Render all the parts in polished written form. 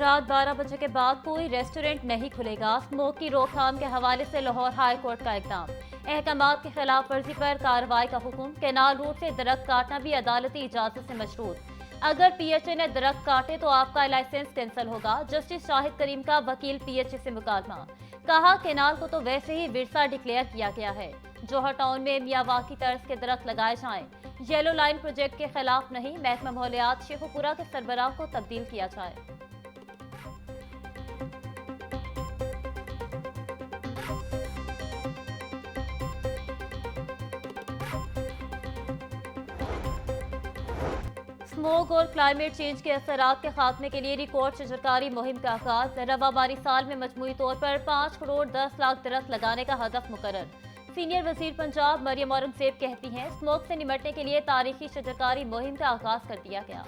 रात 12 बजे के बाद कोई रेस्टोरेंट नहीं खुलेगा। स्मोक की रोकथाम के हवाले से लाहौर हाई कोर्ट का इक़दाम। अहकामात की खिलाफ वर्जी पर कार्रवाई का हुक्म। कैनाल रोड से दरख्त काटना भी अदालती इजाजत से मशरूत। अगर पीएचए ने दरख्त काटे तो आपका लाइसेंस कैंसिल होगा। जस्टिस शाहिद करीम का वकील पीएचए से मुकालमा। कहा, कैनाल को तो वैसे ही विरसा डिक्लेयर किया गया है। जौहर टाउन में मियावाकी तर्ज के दरख्त लगाए जाएं। येलो लाइन प्रोजेक्ट के खिलाफ नहीं। महकमा माहौलियात शेखुपुरा के सरबराह को तब्दील किया जाए। स्मोक और क्लाइमेट चेंज के असरात के खात्मे के लिए रिकॉर्ड शजरकारी मुहिम का आगाज। रवाबारी साल में मजमूई तौर पर 5 करोड़ 10 लाख दरख्त लगाने का हदफ मुकर्रर। सीनियर वजीर पंजाब मरियम औरंगजेब कहती हैं, स्मोक से निमटने के लिए तारीखी शजरकारी मुहिम का आगाज कर दिया गया।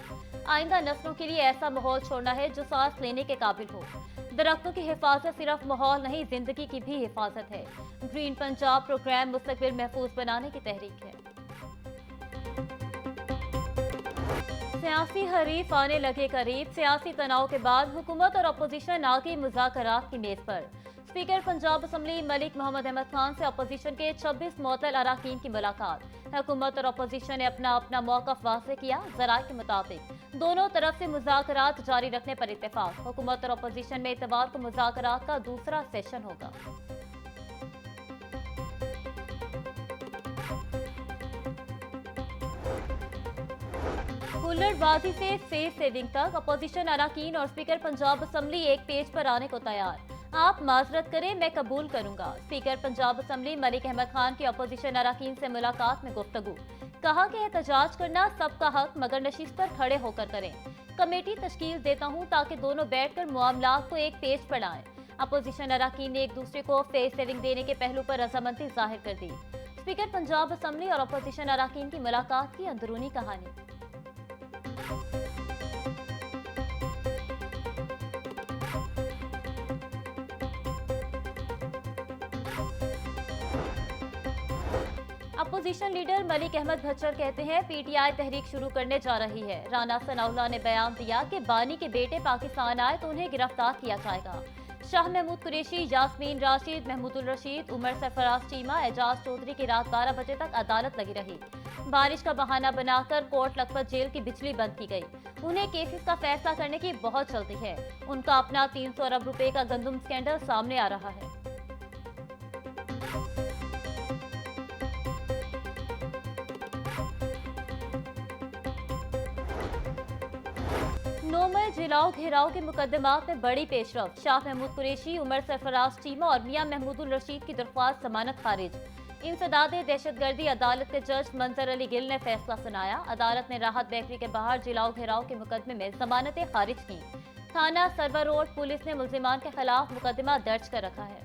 आइंदा नस्लों के लिए ऐसा माहौल छोड़ना है जो सांस लेने के काबिल हो। दरख्तों की हिफाजत सिर्फ माहौल नहीं, जिंदगी की भी हिफाजत है। ग्रीन पंजाब प्रोग्राम मुस्तकबिल महफूज बनाने की तहरीक है। सियासी हरीफ आने लगे करीब। सियासी तनाव के बाद हुकूमत और अपोजिशन आ गई मुज़ाकरात की मेज पर। स्पीकर पंजाब असम्बली मलिक मोहम्मद अहमद खान से अपोजिशन के 26 मुअत्तल अराकीन की मुलाकात। हुकूमत और अपोजिशन ने अपना अपना मौक़िफ़ वाज़ेह किया। ज़राए के मुताबिक दोनों तरफ से मुज़ाकरात जारी रखने पर इत्तेफाक। हुकूमत और अपोजिशन में इतवार को मुज़ाकरात का दूसरा सेशन होगा। हुल्लड़बाजी से फेस सेविंग तक अपोजिशन अराकीन और स्पीकर पंजाब असम्बली एक पेज पर आने को तैयार। आप माजरत करें, मैं कबूल करूंगा। स्पीकर पंजाब असम्बली मलिक अहमद खान की अपोजिशन अराकीन से मुलाकात में गुफ्तगू। कहा कि एहतजाज करना सबका हक, मगर नशीस पर खड़े होकर करें। कमेटी तश्कील देता हूं ताकि दोनों बैठकर मामलात को एक पेज पर लाएं। अपोजिशन अराकीन ने एक दूसरे को फेस सेविंग देने के पहलू पर रजामंदी जाहिर कर दी। स्पीकर पंजाब असम्बली और अपोजिशन अराकीन की मुलाकात की अंदरूनी कहानी। अपोजिशन लीडर मलिक अहमद भच्चर कहते हैं, पीटीआई तहरीक शुरू करने जा रही है। राना सनाउल्लाह ने बयान दिया कि बानी के बेटे पाकिस्तान आए तो उन्हें गिरफ्तार किया जाएगा। शाह महमूद कुरैशी, यास्मीन राशिद, महमूदुल रशीद, उमर सरफराज चीमा, एजाज चौधरी की रात 12 बजे तक अदालत लगी रही। बारिश का बहाना बनाकर कोट लखपत जेल की बिजली बंद की गई। उन्हें केसेस का फैसला करने की बहुत जल्दी है। उनका अपना 300 अरब रुपए का गंदम स्कैंडल सामने आ रहा है। नोमल जिलाओ घेराव के मुकदमात में बड़ी पेशरफ। शाह महमूद कुरैशी, उमर सरफराज चीमा और मियां महमूदुल रशीद की दरख्वास्त जमानत खारिज। इंसदाद दहशतगर्दी अदालत के जज मंजर अली गिल ने फैसला सुनाया। अदालत ने राहत बेकरी के बाहर जिलाओ घेराव के मुकदमे में जमानतें खारिज की। थाना सरवर रोड पुलिस ने मुल्जिमान के खिलाफ मुकदमा दर्ज कर रखा है।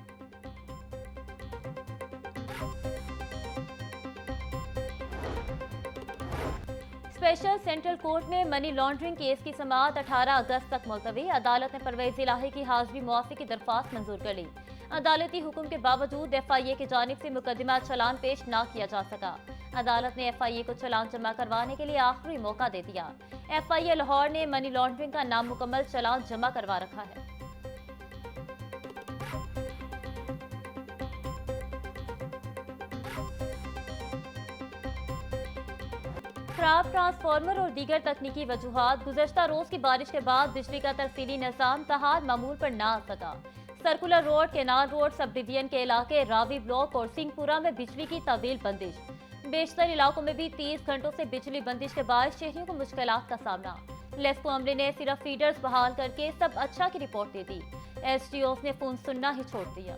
स्पेशल सेंट्रल कोर्ट में मनी लॉन्ड्रिंग केस की समाअत 18 अगस्त तक मुलतवी। अदालत ने परवेज इलाही की हाजिरी मुआफी की दरख्वास्त मंजूर कर ली। अदालती हुक्म के बावजूद एफआईए की जानिब से मुकदमा चलान पेश न किया जा सका। अदालत ने एफआईए को चलान जमा करवाने के लिए आखिरी मौका दे दिया। एफआईए लाहौर ने मनी लॉन्ड्रिंग का नामुकम्मल चलान जमा करवा रखा है। खराब ट्रांसफार्मर और दीगर तकनीकी वजूहात। गुज़श्ता रोज की बारिश के बाद बिजली का तरसीली निज़ाम तहार मामूल पर न आ सका। Circular road, canal road sub division के इलाके, रावी ब्लॉक और सिंहपुरा में बिजली की तवील बंदिश। बेशतर इलाकों में भी 30 घंटों से बिजली बंदिश के बाद शहरियों को मुश्किलात का सामना। लेस्को अमले ने सिर्फ फीडर्स बहाल करके सब अच्छा की रिपोर्ट दे दी। एसडीओ ने फोन सुनना ही छोड़ दिया।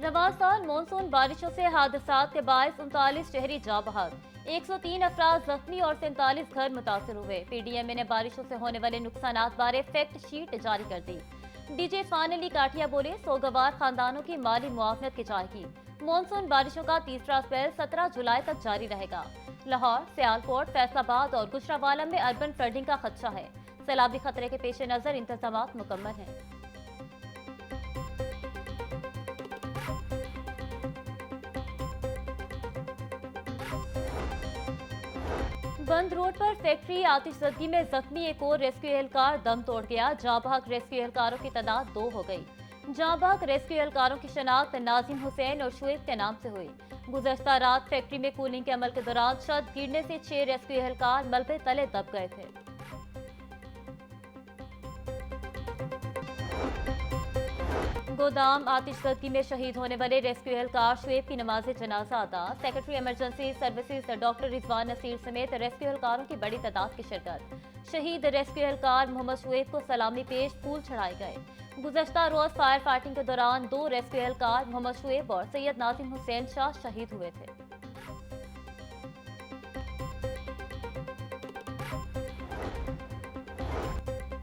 रवां साल मानसून बारिशों से हादसात के बायस 39 शहरी जाँ बहक, 103 अफराद जख्मी और 47 घर मुतासर हुए। पीडीएमए ने बारिशों से होने वाले नुकसानात बारे फैक्ट शीट जारी कर दी। डीजे फान अली काठिया बोले, सोगवार खानदानों की माली मुआवनत की जाएगी। मानसून बारिशों का तीसरा स्पेल 17 जुलाई तक जारी रहेगा। लाहौर, सियालकोट, फैसलाबाद और गुजरावाला में अर्बन फ्लडिंग का खदशा है। सैलाबी खतरे के पेश नजर इंतजाम मुकम्मल हैं। बंद रोड पर फैक्ट्री आतिशबाजी में जख्मी एक और रेस्क्यू एहलकार दम तोड़ गया। जाँ बहक रेस्क्यू एहलकारों की तादाद 2 हो गई। जाँ बहक रेस्क्यू एहलकारों की शनाख्त नाजिम हुसैन और शुएब के नाम से हुई। गुज़श्ता रात फैक्ट्री में कूलिंग के अमल के दौरान छत गिरने से 6 रेस्क्यू एहलकार मलबे तले दब गए थे। गोदाम आतिशबाजी में शहीद होने वाले रेस्क्यू एहलकार शुएब की नमाज जनाजा अदा। Secretary emergency services doctor Rizwan Naseer समेत रेस्क्यू एहलकारों की बड़ी तादाद की शिरकत। शहीद रेस्क्यू एहलकार मोहम्मद शुएब को सलामी पेश फूल चढ़ाए गए। गुज़श्ता रोज फायर फाइटिंग के दौरान 2 रेस्क्यू एहलकार मोहम्मद शुएब और सैयद नाजिम हुसैन शाह शहीद हुए थे।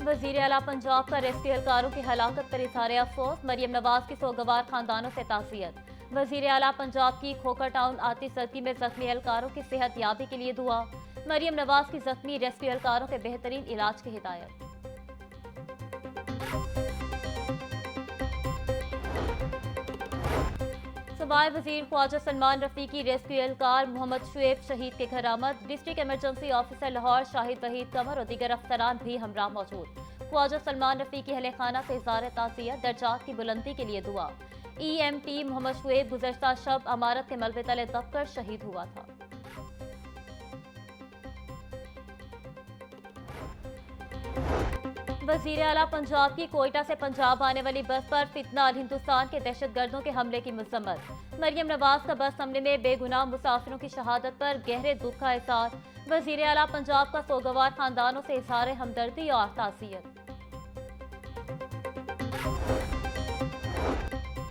वज़ीर आला पंजाब का रेस्क्यू एहलकारों की हलाकत पर इज़हार अफसोस। मरियम नवाज की सोगवार खानदानों से ताज़ियत। वज़ीर आला पंजाब की खोखर टाउन आतिशबाजी में जख्मी एहलकारों की सेहत याबी के लिए दुआ। मरियम नवाज की जख्मी रेस्क्यू एहलकारों के बेहतरीन इलाज की हिदायत। सूबाई वज़ीर ख्वाजा सलमान रफ़ीकी रेस्क्यू एहलकार मोहम्मद शुएब शहीद के घर आमद। District emergency officer Lahore Shahid Waheed Qamar और दीगर अफसरान भी हमरा मौजूद। ख्वाजा सलमान रफ़ीकी अहले खाना से इज़हार ताज़ियत, दर्जात की बुलंदी के लिए दुआ। EMT मोहम्मद शुएब गुज़श्ता शब अमारत के मलबे तले दबकर शहीद हुआ था। वज़ीर आला पंजाब की कोयटा से पंजाब आने वाली बस पर फितना और हिंदुस्तान के दहशतगर्दों के हमले की मजम्मत। मरियम नवाज का बस हमले में बेगुनाह मुसाफिरों की शहादत पर गहरे दुख का इज़हार। वज़ीर आला पंजाब का सोगवार खानदानों से इज़हार हमदर्दी और ताज़ियत।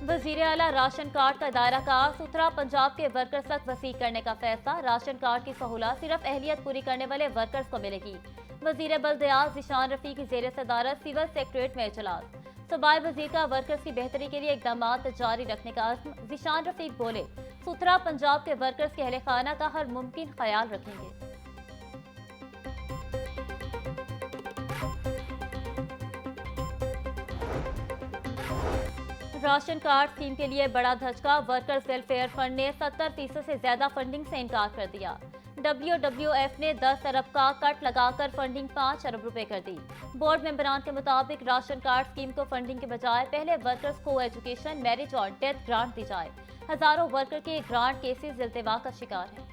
वज़ीर आला राशन कार्ड का दायरा कार सुथरा पंजाब के वर्कर्स तक वसी करने का फैसला। राशन कार्ड की सहूलत सिर्फ अहलियत पूरी करने वाले वर्कर्स को मिलेगी। वज़ीर बल्दियात ज़ीशान रफ़ी की ज़ेर सदारत सिविल सेक्रेटरीट में इजलास। सूबाई वज़ीर का वर्कर्स की बेहतरी के लिए इक़दाम जारी रखने का अज़्म। ज़ीशान रफ़ी बोले, सुथरा पंजाब के वर्कर्स के अहले खाना का हर मुमकिन ख्याल रखेंगे। राशन कार्ड स्कीम के लिए बड़ा धचका। वर्कर्स वेलफेयर फंड ने 70% से ज्यादा फंडिंग से इनकार कर दिया। WWF ने 10 अरब का कट लगाकर फंडिंग 5 अरब रुपए कर दी। बोर्ड मेंबरान के मुताबिक राशन कार्ड स्कीम को फंडिंग के बजाय पहले वर्कर्स को एजुकेशन, मैरिज और डेथ ग्रांट दी जाए। हजारों वर्कर के ग्रांट केसेस इल्तिवा का शिकार हैं।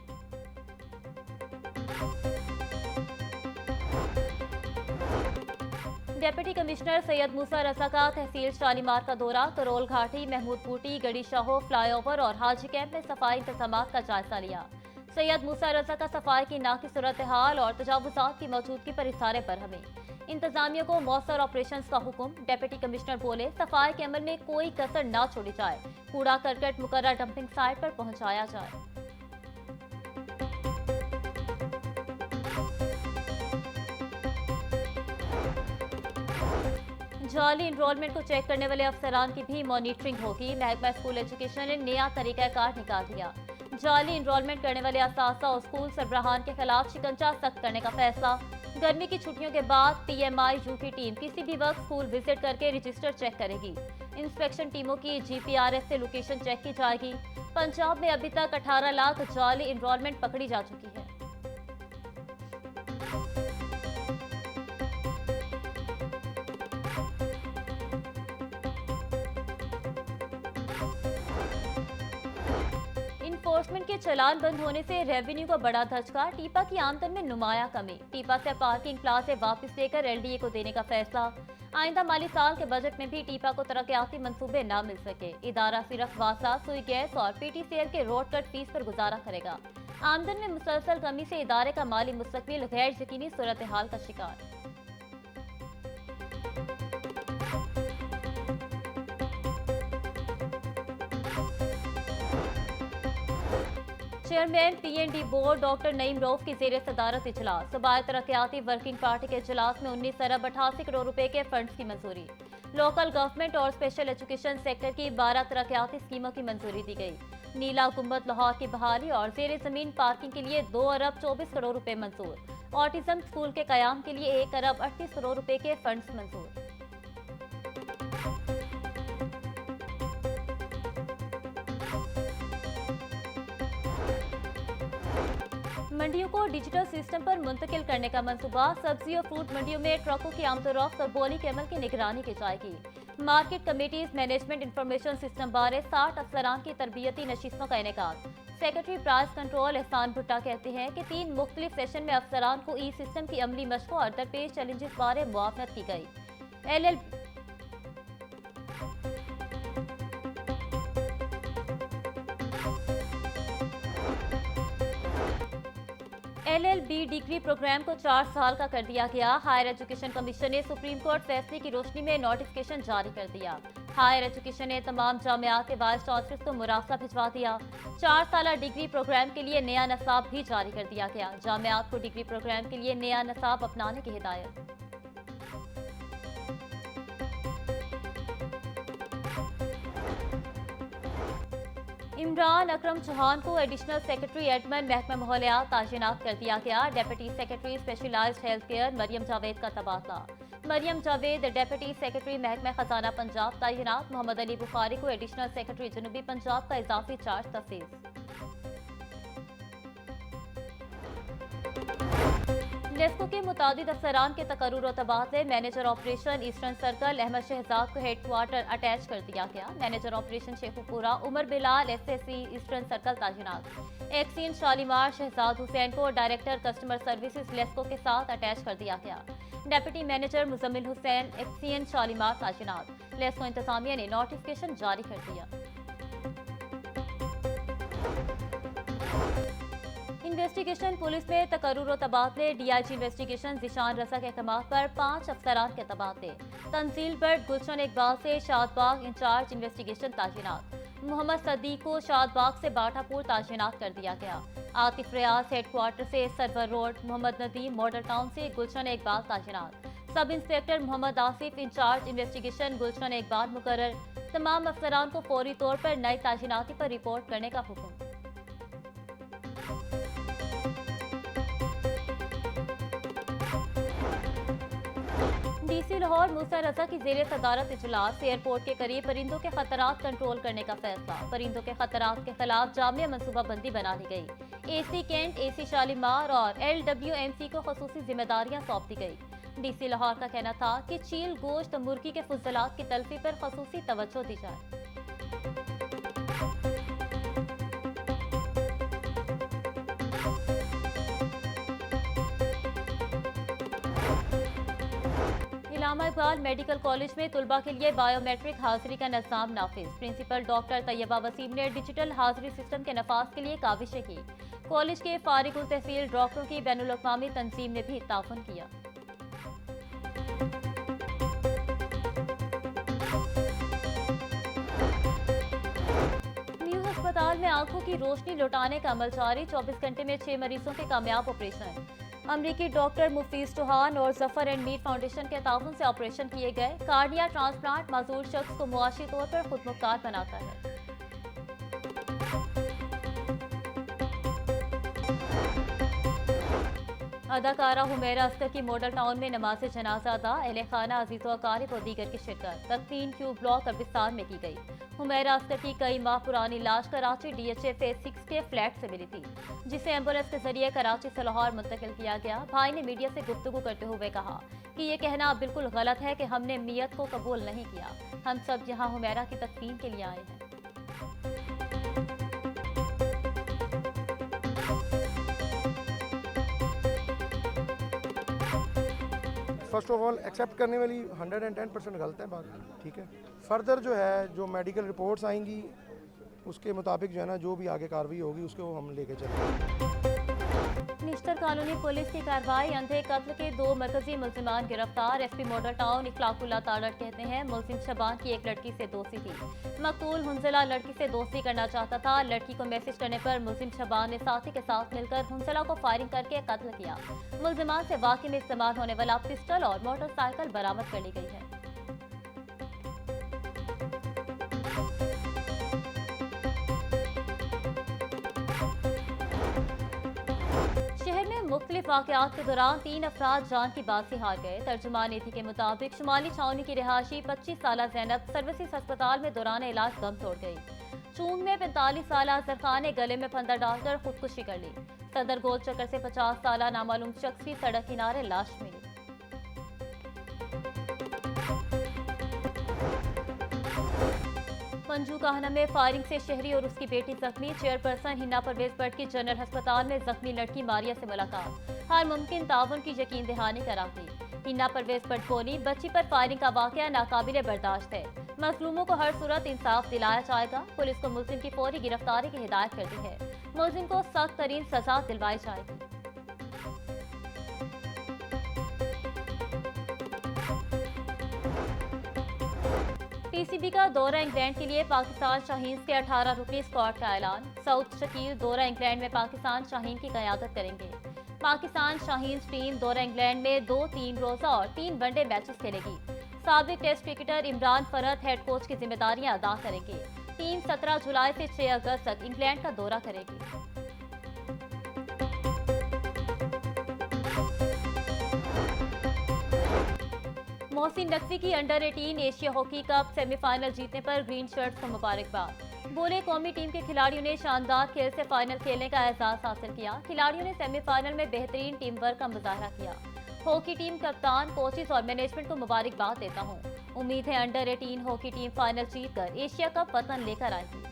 डिप्टी कमिश्नर सैयद मूसा रजा का तहसील शालीमार का दौरा। करोल घाटी, महमूद बूटी, गड़ी शाहो फ्लाईओवर और हाजी कैंप में सफाई इंतजाम का जायजा लिया। सैयद मूसा रजा का सफाई की नाकी सूरत हाल और तजावुजात की मौजूदगी पर इशारे पर हमें इंतजामिया को मौसर ऑपरेशन का हुक्म। डिप्टी कमिश्नर बोले, सफाई के अमल में कोई कसर न छोड़ी जाए। कूड़ा करकट मुकर्रर डंपिंग साइट पर पहुंचाया जाए। जाली इनरोलमेंट को चेक करने वाले अफसरान की भी मॉनिटरिंग होगी। महकमा स्कूल एजुकेशन ने नया तरीकाकार निकाल दिया। जाली इनरोलमेंट करने वाले असासा और स्कूल सरबराहान के खिलाफ शिकंजा सख्त करने का फैसला। गर्मी की छुट्टियों के बाद PMI-U की टीम किसी भी वक्त स्कूल विजिट करके रजिस्टर चेक करेगी। इंस्पेक्शन टीमों की GPRS से लोकेशन चेक की जाएगी। पंजाब में अभी तक 18 लाख जाली इनरोलमेंट पकड़ी जा चुकी है। एनफोर्समेंट के चलान बंद होने से रेवेन्यू को बड़ा धचका। टीपा की आमदन में नुमाया कमी। टीपा से पार्किंग प्लाजा वापस लेकर LDA को देने का फैसला। आइंदा माली साल के बजट में भी टीपा को तरक्याती मंसूबे न मिल सके। इदारा सिर्फ वासा, सुई गैस और PTCL के रोड कट फीस पर गुजारा करेगा। आमदन में मुसलसल कमी से इदारे का माली मुस्तकबिल गैर यकीनी सूरत हाल का शिकार। Chairman PND board doctor Naeem Rauf की जेर सदारत इजलास। सूबाई तरक्याती वर्किंग पार्टी के इजलास में 19 अरब 88 करोड़ रुपए के फंड्स की मंजूरी। लोकल गवर्नमेंट और स्पेशल एजुकेशन सेक्टर की 12 तरक्याती स्कीमों की मंजूरी दी गई। नीला गुंबद लाहौर की बहाली और जेर जमीन पार्किंग के लिए 2 अरब 24 करोड़ रुपए मंजूर। ऑटिज्म स्कूल के कयाम के लिए 1 अरब 38 करोड़ रुपए के फंड्स मंजूर। मंडियों को डिजिटल सिस्टम पर मुंतकिल करने का मंसूबा। सब्जी और फ्रूट मंडियों में ट्रकों की आमदोरफ्त और बोली के अमल की निगरानी की जाएगी। Market committees management information system बारे 60 अफसरान की तरबियती नशिस्तों का इनेकाद। सेक्रेटरी प्राइस कंट्रोल एहसान भुट्टा कहते हैं कि 3 मुख्तलिफ सेशन में अफसरान को ई सिस्टम की अमली मशकों और दरपेश चैलेंजेस बारे मुआवनत की गई। LLB डिग्री प्रोग्राम को 4 साल का कर दिया गया। हायर एजुकेशन कमीशन ने सुप्रीम कोर्ट फैसले की रोशनी में नोटिफिकेशन जारी कर दिया। हायर एजुकेशन ने तमाम जामियात के वाइस चांसलर्स को मुराफा भिजवा दिया। 4 साल डिग्री प्रोग्राम के लिए नया नसाब भी जारी कर दिया गया। जामियात को डिग्री प्रोग्राम के लिए नया नसाब अपनाने की हिदायत। इमरान अकरम चौहान को एडिशनल सेक्रेटरी एडमिन महकमा माहौलियात तैनात कर दिया गया। Deputy secretary specialised health care Maryam Javed का तबादला। मरियम जावेद डेप्यूटी सेक्रेटरी महकमा खजाना पंजाब तैनात। मोहम्मद अली बुखारी को एडिशनल सेक्रेटरी जनूबी पंजाब का इजाफी चार्ज तफवीज़। लेस्को के मुतादिद अफसरान के तकर्रुर और तबादले। Manager operation eastern circle Ahmad Shahzad को हेडक्वार्टर अटैच कर दिया गया। Manager operation Sheikhupura Umar Bilal SSC eastern circle तैनात। एक्सीएन शालीमार शहजाद हुसैन को डायरेक्टर कस्टमर सर्विसेज लेस्को के साथ अटैच कर दिया गया। Deputy manager Muzammil Hussain XEN Shalimar तैनात। लेस्को इंतजामिया ने नोटिफिकेशन जारी कर दिया। इन्वेस्टिगेशन पुलिस में तकर्रुर और तबादले। DIG इन्वेस्टिगेशन जिशान रजा के अहकाम पर 5 अफसरान के तबादले। तंजील बर्ड गुलशन इकबाल से शादबाग इंचार्ज इन्वेस्टिगेशन तैनात। मोहम्मद सदीक को शादबाग से बाटापुर तैनात कर दिया गया। आतिफ रियाज हेडक्वार्टर से Sarwar road. Muhammad Nadeem model town से गुलशन इकबाल तैनात। Sub inspector Muhammad Asif incharge investigation Gulshan Iqbal मुकर्रर। तमाम अफसरान को फौरी तौर पर नई तैनाती पर रिपोर्ट करने का हुक्म। DC लाहौर मूसा रजा की जेर सदारत इजलास। एयरपोर्ट के करीब परिंदों के खतरात कंट्रोल करने का फैसला। परिंदों के खतरात के खिलाफ जामिया मनसूबाबंदी बना ली गई। AC कैंट AC शालीमार और LWMC को खसूसी जिम्मेदारियां सौंप दी गई। DC लाहौर का कहना था कि चील गोश्त मुर्गी के फुजलात की तलफी पर खसूसी तवज्जो दी जाए। इलामा इकबाल मेडिकल कॉलेज में तुलबा के लिए बायोमेट्रिक हाजिरी का निज़ाम नाफिज। प्रिंसिपल डॉक्टर तैयबा वसीम ने डिजिटल हाजिरी सिस्टम के नफाज के लिए काविशें की। कॉलेज के फारिग उल तहसील डॉक्टरों की बैनुल अक़वामी तंजीम ने भी ताउन किया। न्यूज़ अस्पताल में आंखों की रोशनी लौटाने का अमल जारी। 24 घंटे में 6 मरीजों के कामयाब ऑपरेशन। अमरीकी डॉक्टर मुफीज चौहान और जफर एंड मीर फाउंडेशन के ताउन से ऑपरेशन किए गए। कार्डिया ट्रांसप्लांट माजूर शख्स को मुआशी तौर पर खुदमुख्तार बनाता है। अदाकारा हुमैरा अस्कर की मॉडल टाउन में नमाज जनाजा अदा। अहले खाना अजीज़ो अकारिब और दीगर की शिरकत। तदफीन क्यू ब्लॉक अरबिस्तान में की गई। हुमैरा अस्कर की कई माह पुरानी लाश कराची DHA फेज 6 के फ्लैट से मिली थी, जिसे एम्बुलेंस के जरिए कराची से लाहौर मुंतकिल किया गया। भाई ने मीडिया से गुफ्तगू करते हुए कहा कि ये कहना बिल्कुल गलत है कि हमने मियत को कबूल नहीं किया। हम सब यहाँ हुमैरा की तदफीन के लिए आए हैं। फर्स्ट ऑफ ऑल एक्सेप्ट करने वाली 110% गलत है बात, ठीक है। फर्दर जो है जो मेडिकल रिपोर्ट्स आएंगी उसके मुताबिक जो है ना जो भी आगे कार्रवाई होगी उसको हम लेके चलेंगे। निश्तर कानूनी पुलिस की कार्रवाई। अंधे कत्ल के 2 मरकजी मुल्जिमान गिरफ्तार। SP मॉडल टाउन इखलाकुल्ला तारड़ कहते हैं मुल्जिम शबान की एक लड़की से दोस्ती थी। मकतूल हुंजला लड़की से दोस्ती करना चाहता था। लड़की को मैसेज करने पर मुल्जिम शबान ने साथी के साथ मिलकर हुंजला को फायरिंग करके कत्ल किया। मुल्जिमान से वाकई में इस्तेमाल होने वाला पिस्टल और मोटरसाइकिल बरामद कर ली गई है। मुख्तलिफ वाक़यात के दौरान 3 अफराद जान की बात से हार गए। तर्जुमान नीति के मुताबिक शुमाली छावनी की रिहायशी 25 साल जैनब सर्विसेज अस्पताल में दौरान इलाज दम तोड़ गई। चूंग में 45 साल अजहर खान ने गले में फंदा डालकर खुदकुशी कर ली। सदर गोल चक्कर से 50 साल नामालूम शख्स की सड़क किनारे लाश मिली। मंजू काहना में फायरिंग से शहरी और उसकी बेटी जख्मी। चेयरपर्सन हिना परवेज भट्ट की जनरल अस्पताल में जख्मी लड़की मारिया से मुलाकात। हर मुमकिन ताउन की यकीन दहानी कराती। हिना परवेज भट्ट बोली, बच्ची पर फायरिंग का वाकया नाकाबिले बर्दाश्त है। मजलूमों को हर सूरत इंसाफ दिलाया जाएगा। पुलिस को मुलजिम की फौरी गिरफ्तारी की हिदायत कर दी है। मुलजिम को सख्त तरीन सजा दिलवाई जाएगी। पीसीबी का दौरा इंग्लैंड के लिए पाकिस्तान शाहीन के 18 रुकनी स्क्वाड का ऐलान। सऊद शकील दौरा इंग्लैंड में पाकिस्तान शाहीन की क़यादत करेंगे। पाकिस्तान शाहीन टीम दौरा इंग्लैंड में 2 3 रोजा और 3 वनडे मैचेस खेलेगी। साबिक test cricketer Imran Farhat head coach की जिम्मेदारियां अदा करेंगे। टीम 17 जुलाई से 6 अगस्त तक इंग्लैंड का दौरा करेगी। मोहसिन नकवी की under 18 Asia hockey cup semifinal जीतने पर ग्रीन शर्ट्स को मुबारकबाद। बोले, कौमी टीम के खिलाड़ियों ने शानदार खेल से फाइनल खेलने का एहसास हासिल किया। खिलाड़ियों ने सेमीफाइनल में बेहतरीन टीम वर्क का मुजाहरा किया। हॉकी टीम, कप्तान, कोचेस और मैनेजमेंट को मुबारकबाद देता हूँ। उम्मीद है अंडर 18 हॉकी टीम फाइनल जीतकर एशिया कप वतन लेकर आएगी।